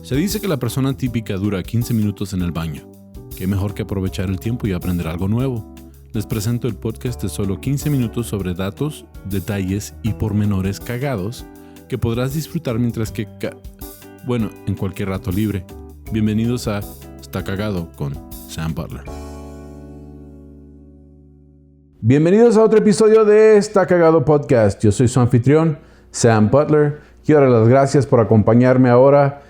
Se dice que la persona típica dura 15 minutos en el baño. Qué mejor que aprovechar el tiempo y aprender algo nuevo. Les presento el podcast de solo 15 minutos sobre datos, detalles y pormenores cagados que podrás disfrutar mientras que en cualquier rato libre. Bienvenidos a Está Cagado con Sam Butler. Bienvenidos a otro episodio de Está Cagado Podcast. Yo soy su anfitrión, Sam Butler. Quiero dar las gracias por acompañarme ahora.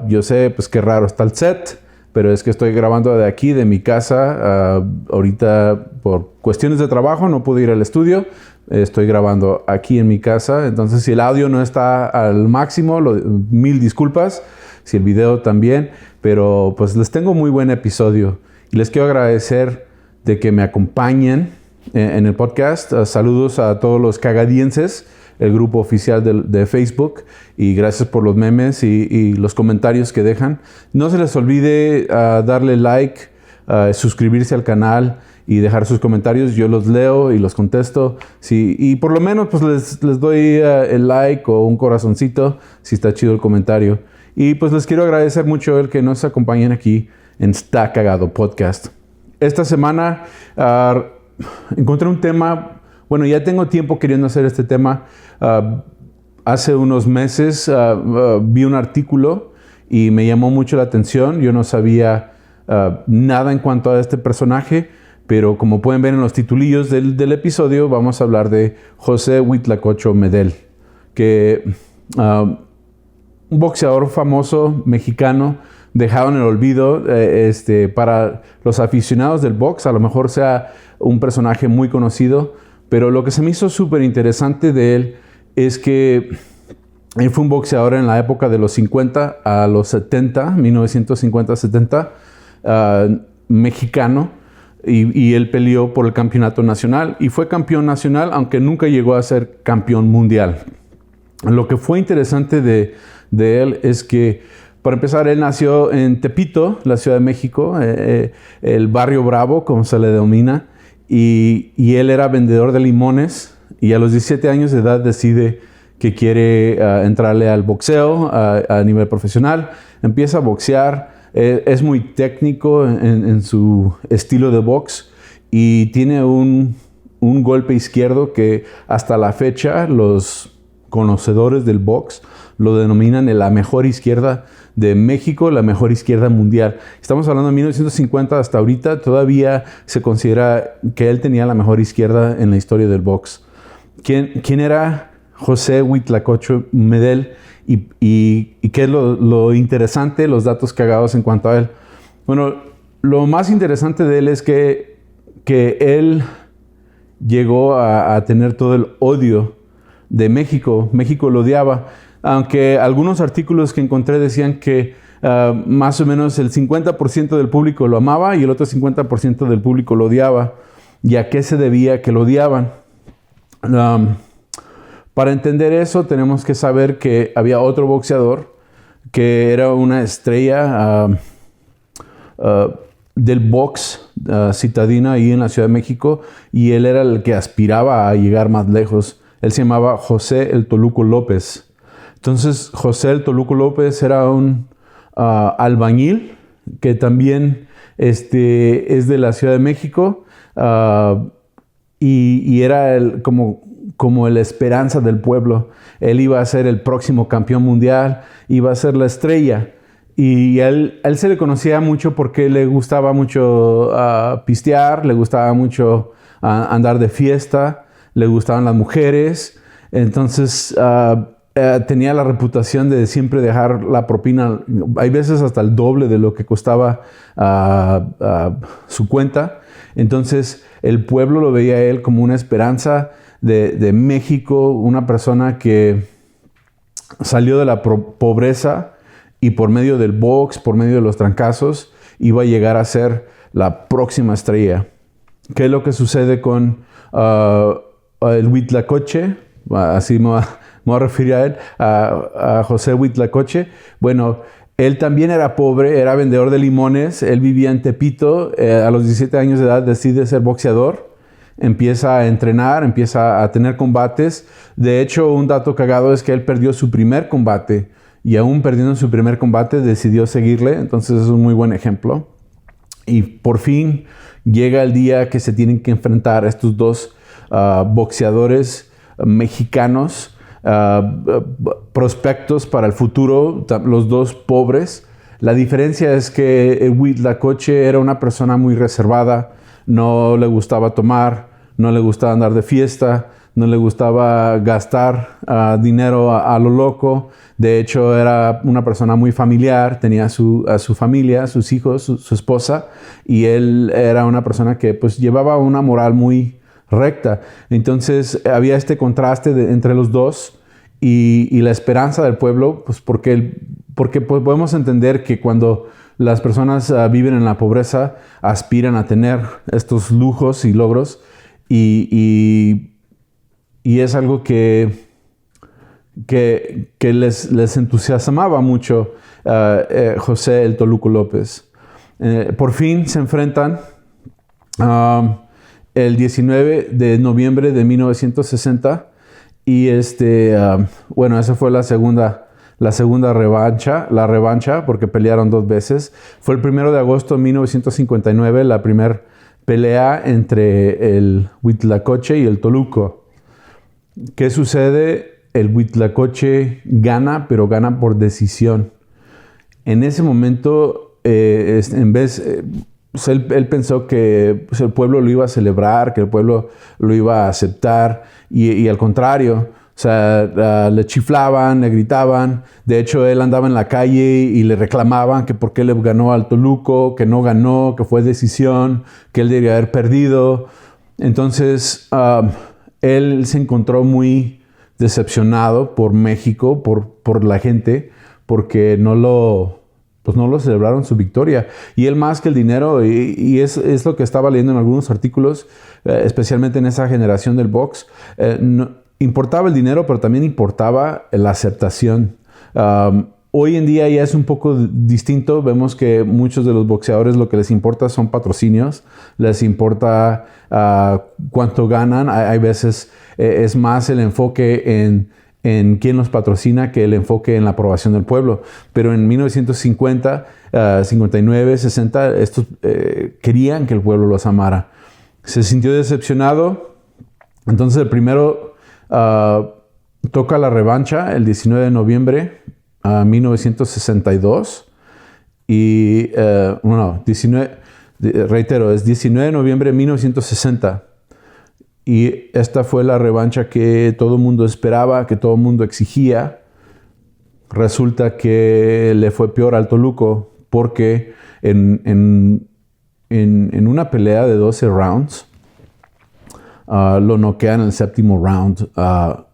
Yo sé, pues qué raro está el set, pero es que estoy grabando de aquí, de mi casa. Ahorita, por cuestiones de trabajo, no pude ir al estudio. Estoy grabando aquí en mi casa. Entonces, si el audio no está al máximo, mil disculpas. Si el video también. Pero, pues, les tengo muy buen episodio. Y les quiero agradecer de que me acompañen en el podcast. Saludos a todos los cagadienses, el grupo oficial de Facebook, y gracias por los memes y los comentarios que dejan. No se les olvide darle like, suscribirse al canal y dejar sus comentarios. Yo los leo y los contesto. Sí, y por lo menos pues les doy el like o un corazoncito si está chido el comentario. Y pues les quiero agradecer mucho el que nos acompañen aquí en Está Cagado Podcast. Esta semana encontré un tema. Bueno, ya tengo tiempo queriendo hacer este tema. Hace unos meses vi un artículo y me llamó mucho la atención. Yo no sabía nada en cuanto a este personaje, pero como pueden ver en los titulillos del episodio, vamos a hablar de José Huitlacoche Medel, que un boxeador famoso mexicano, dejado en el olvido. Para los aficionados del box, a lo mejor sea un personaje muy conocido, pero lo que se me hizo súper interesante de él es que él fue un boxeador en la época de los 50 a los 70, 1950-70, mexicano, y él peleó por el campeonato nacional y fue campeón nacional, aunque nunca llegó a ser campeón mundial. Lo que fue interesante de él es que, para empezar, él nació en Tepito, la Ciudad de México, el barrio Bravo, como se le denomina. Y él era vendedor de limones y a los 17 años de edad decide que quiere entrarle al boxeo a nivel profesional. Empieza a boxear, es muy técnico en su estilo de box y tiene un golpe izquierdo que hasta la fecha los conocedores del box lo denominan la mejor izquierda de México, la mejor izquierda mundial. Estamos hablando de 1950 hasta ahorita, todavía se considera que él tenía la mejor izquierda en la historia del box. ¿Quién era José Huitlacoche Medel y qué es lo interesante, los datos cagados en cuanto a él? Bueno, lo más interesante de él es que él llegó a tener todo el odio de México. México lo odiaba. Aunque algunos artículos que encontré decían que más o menos el 50% del público lo amaba y el otro 50% del público lo odiaba. ¿Y a qué se debía que lo odiaban? Para entender eso tenemos que saber que había otro boxeador que era una estrella del box citadina ahí en la Ciudad de México, y él era el que aspiraba a llegar más lejos. Él se llamaba José El Toluco López. Entonces, José El Toluco López era un albañil que también es de la Ciudad de México, y era como la esperanza del pueblo. Él iba a ser el próximo campeón mundial, iba a ser la estrella. Y a él se le conocía mucho porque le gustaba mucho pistear, le gustaba mucho andar de fiesta, le gustaban las mujeres. Entonces tenía la reputación de siempre dejar la propina, hay veces hasta el doble de lo que costaba su cuenta. Entonces el pueblo lo veía a él como una esperanza de México, una persona que salió de la pobreza y por medio del box, por medio de los trancazos, iba a llegar a ser la próxima estrella. ¿Qué es lo que sucede con el Huitlacoche? Así me voy a referir a él, a José Huitlacoche. Bueno, él también era pobre, era vendedor de limones, él vivía en Tepito. A los 17 años de edad decide ser boxeador, empieza a entrenar, empieza a tener combates. De hecho, un dato cagado es que él perdió su primer combate y aún perdiendo en su primer combate decidió seguirle. Entonces es un muy buen ejemplo. Y por fin llega el día que se tienen que enfrentar estos dos boxeadores mexicanos, prospectos para el futuro, los dos pobres. La diferencia es que Huitlacoche era una persona muy reservada, no le gustaba tomar, no le gustaba andar de fiesta, no le gustaba gastar dinero a lo loco. De hecho, era una persona muy familiar, tenía a su familia, sus hijos, su esposa, y él era una persona que pues llevaba una moral muy recta. Entonces había este contraste entre los dos y la esperanza del pueblo, pues porque pues, podemos entender que cuando las personas viven en la pobreza, aspiran a tener estos lujos y logros, y es algo que les entusiasmaba mucho José el Toluco López. Por fin se enfrentan el 19 de noviembre de 1960 y bueno, esa fue la segunda revancha porque pelearon 2 veces. Fue el 1 de agosto de 1959 la primera pelea entre el Huitlacoche y el Toluco. ¿Qué sucede? El Huitlacoche gana, pero gana por decisión. En ese momento, pues él pensó que pues el pueblo lo iba a celebrar, que el pueblo lo iba a aceptar, y al contrario, o sea, le chiflaban, le gritaban. De hecho, él andaba en la calle y le reclamaban que por qué le ganó al Toluco, que no ganó, que fue decisión, que él debería haber perdido. Entonces, él se encontró muy decepcionado por México, por la gente, porque no lo celebraron su victoria. Y él, más que el dinero, y es lo que estaba leyendo en algunos artículos, especialmente en esa generación del box, no importaba el dinero, pero también importaba la aceptación. Hoy en día ya es un poco distinto. Vemos que muchos de los boxeadores lo que les importa son patrocinios, les importa cuánto ganan. Hay veces es más el enfoque en quién los patrocina que el enfoque en la aprobación del pueblo. Pero en 1950, 59, 60, estos querían que el pueblo los amara. Se sintió decepcionado. Entonces el primero toca la revancha el 19 de noviembre de 1962. Y, reitero, es 19 de noviembre de 1960. Y esta fue la revancha que todo el mundo esperaba, que todo el mundo exigía. Resulta que le fue peor al Toluco porque en una pelea de 12 rounds lo noquea en el 7º round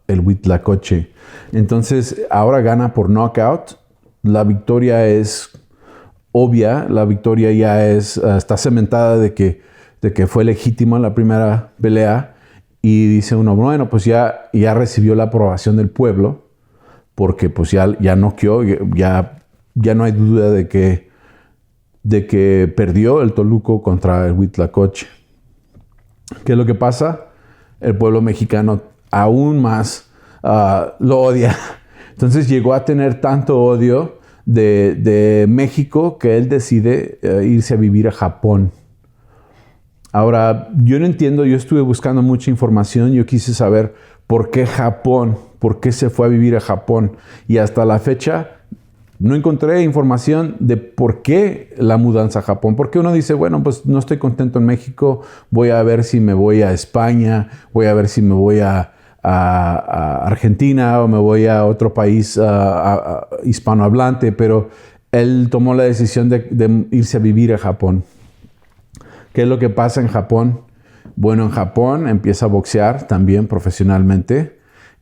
el Huitlacoche. Entonces ahora gana por knockout. La victoria es obvia, la victoria ya está cementada de que fue legítima la primera pelea. Y dice uno, bueno, pues ya recibió la aprobación del pueblo, porque pues ya noqueó, ya no hay duda de que perdió el Toluco contra el Huitlacoche. ¿Qué es lo que pasa? El pueblo mexicano aún más lo odia. Entonces llegó a tener tanto odio de México que él decide irse a vivir a Japón. Ahora, yo no entiendo, yo estuve buscando mucha información, yo quise saber por qué Japón, por qué se fue a vivir a Japón, y hasta la fecha no encontré información de por qué la mudanza a Japón. Porque uno dice, bueno, pues no estoy contento en México, voy a ver si me voy a España, voy a ver si me voy a Argentina o me voy a otro país hispanohablante, pero él tomó la decisión de irse a vivir a Japón. ¿Qué es lo que pasa en Japón? Bueno, en Japón empieza a boxear también profesionalmente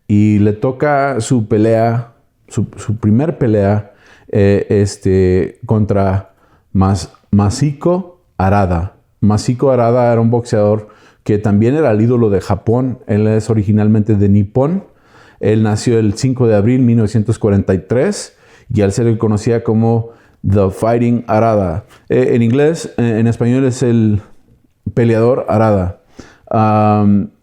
y le toca su pelea, su primer pelea contra Masahiko Harada. Masahiko Harada era un boxeador que también era el ídolo de Japón. Él es originalmente de Nippon. Él nació el 5 de abril de 1943 y él se le conocía como The Fighting Harada. En inglés, en español es el peleador Harada.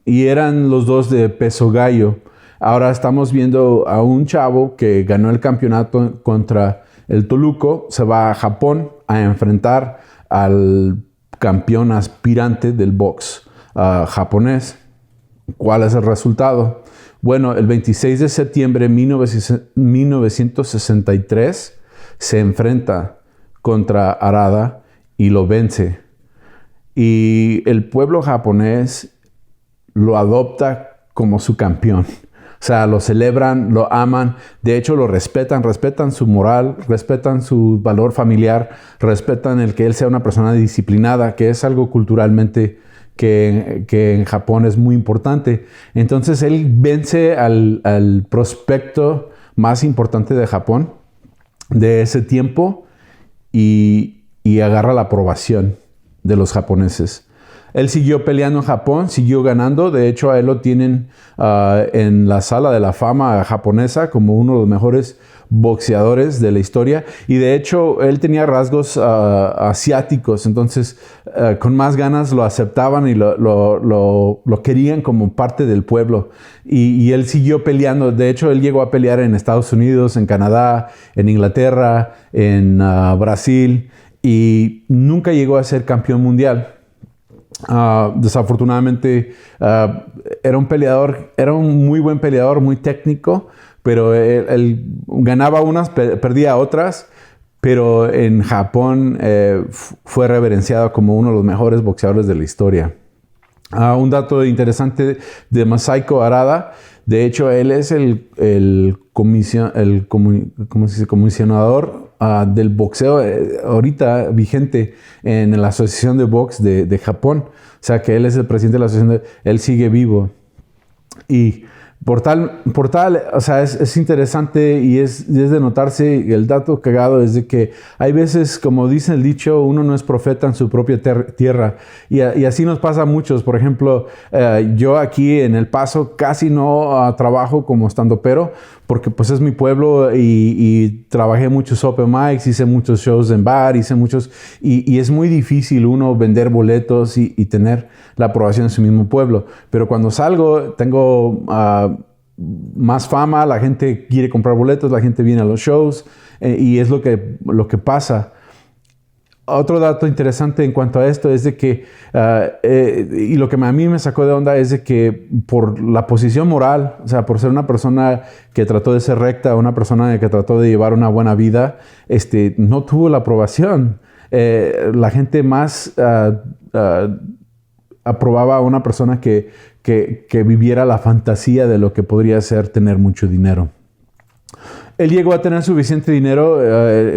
Y eran los dos de peso gallo. ahora estamos viendo a un chavo que ganó el campeonato contra el Toluco, se va a Japón a enfrentar al campeón aspirante del box japonés. ¿Cuál es el resultado? Bueno, el 26 de septiembre de 1963 se enfrenta contra Harada y lo vence. Y el pueblo japonés lo adopta como su campeón. O sea, lo celebran, lo aman, de hecho lo respetan su moral, respetan su valor familiar, respetan el que él sea una persona disciplinada, que es algo culturalmente que en Japón es muy importante. Entonces él vence al prospecto más importante de Japón de ese tiempo y agarra la aprobación de los japoneses. Él siguió peleando en Japón, siguió ganando. De hecho, a él lo tienen en la sala de la fama japonesa como uno de los mejores boxeadores de la historia. Y de hecho, él tenía rasgos asiáticos. Entonces, con más ganas lo aceptaban y lo querían como parte del pueblo. Y él siguió peleando. De hecho, él llegó a pelear en Estados Unidos, en Canadá, en Inglaterra, en Brasil. Y nunca llegó a ser campeón mundial. Desafortunadamente era un muy buen peleador, muy técnico, pero él ganaba unas, perdía otras, pero en Japón fue reverenciado como uno de los mejores boxeadores de la historia. Un dato interesante de Masahiko Harada, de hecho él es el comisionador del boxeo ahorita vigente en la Asociación de Box de Japón. O sea que él es el presidente de la asociación, él sigue vivo. Y por tal, o sea, es interesante y es de notarse. El dato cagado es de que hay veces, como dice el dicho, uno no es profeta en su propia tierra. Y así nos pasa a muchos. Por ejemplo, yo aquí en El Paso casi no trabajo como estandopero, porque pues es mi pueblo y trabajé muchos open mics, hice muchos shows en bar, hice muchos... Y es muy difícil uno vender boletos y tener la aprobación en su mismo pueblo. Pero cuando salgo, tengo más fama, la gente quiere comprar boletos, la gente viene a los shows y es lo que pasa. Otro dato interesante en cuanto a esto es de que, y lo que a mí me sacó de onda es de que por la posición moral, o sea, por ser una persona que trató de ser recta, una persona que trató de llevar una buena vida, no tuvo la aprobación. La gente más aprobaba a una persona que viviera la fantasía de lo que podría ser tener mucho dinero. Él llegó a tener suficiente dinero,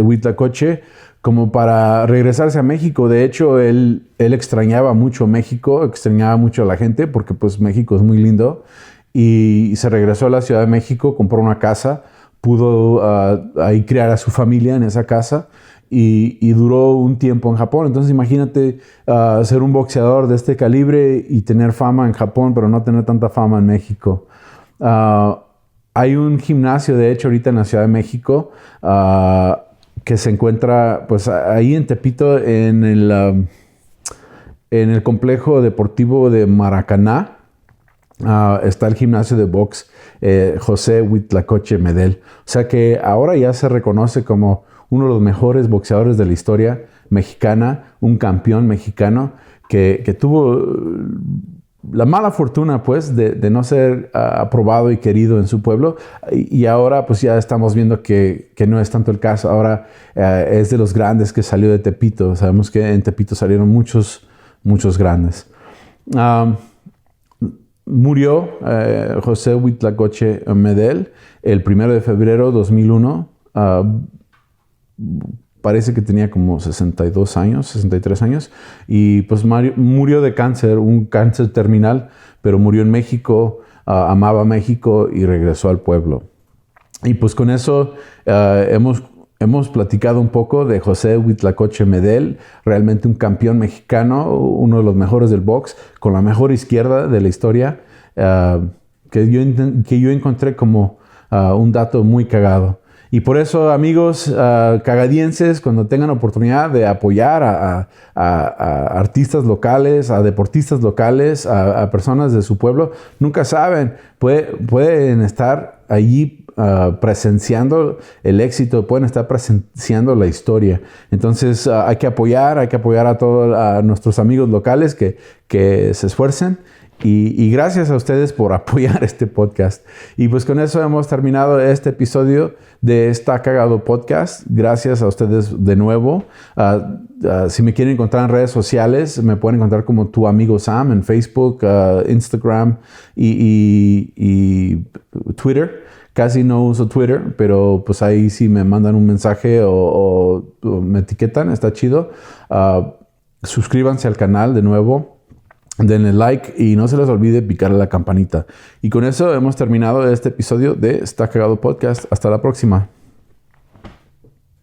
Huitlacoche, como para regresarse a México. De hecho, él extrañaba mucho México, extrañaba mucho a la gente, porque pues México es muy lindo. Y se regresó a la Ciudad de México, compró una casa, pudo ahí criar a su familia en esa casa. Y duró un tiempo en Japón. Entonces imagínate ser un boxeador de este calibre y tener fama en Japón, pero no tener tanta fama en México. Hay un gimnasio, de hecho, ahorita en la Ciudad de México, que se encuentra pues ahí en Tepito, en el complejo deportivo de Maracaná. Está el gimnasio de box José Huitlacoche Medel. O sea que ahora ya se reconoce como uno de los mejores boxeadores de la historia mexicana, un campeón mexicano que tuvo la mala fortuna pues de no ser aprobado y querido en su pueblo, y ahora pues ya estamos viendo que no es tanto el caso. Ahora es de los grandes que salió de Tepito. Sabemos que en Tepito salieron muchos grandes. Murió José Huitlacoche Medel el 1 de febrero de 2001. Parece que tenía como 62 años, 63 años, y pues murió de cáncer, un cáncer terminal, pero murió en México, amaba México y regresó al pueblo. Y pues con eso hemos platicado un poco de José Huitlacoche Medel, realmente un campeón mexicano, uno de los mejores del box, con la mejor izquierda de la historia, que yo encontré como un dato muy cagado. Y por eso, amigos cagadienses, cuando tengan oportunidad de apoyar a artistas locales, a deportistas locales, a personas de su pueblo, nunca saben, pueden estar allí presenciando el éxito, pueden estar presenciando la historia. Entonces hay que apoyar a todos nuestros amigos locales que se esfuercen. Y gracias a ustedes por apoyar este podcast. Y pues con eso hemos terminado este episodio de Está Cagado Podcast. Gracias a ustedes de nuevo. Si me quieren encontrar en redes sociales, me pueden encontrar como Tu Amigo Sam en Facebook, Instagram y Twitter. Casi no uso Twitter, pero pues ahí sí me mandan un mensaje o me etiquetan, está chido. Suscríbanse al canal de nuevo. Denle like y no se les olvide picarle la campanita. Y con eso hemos terminado este episodio de Está Cagado Podcast. Hasta la próxima.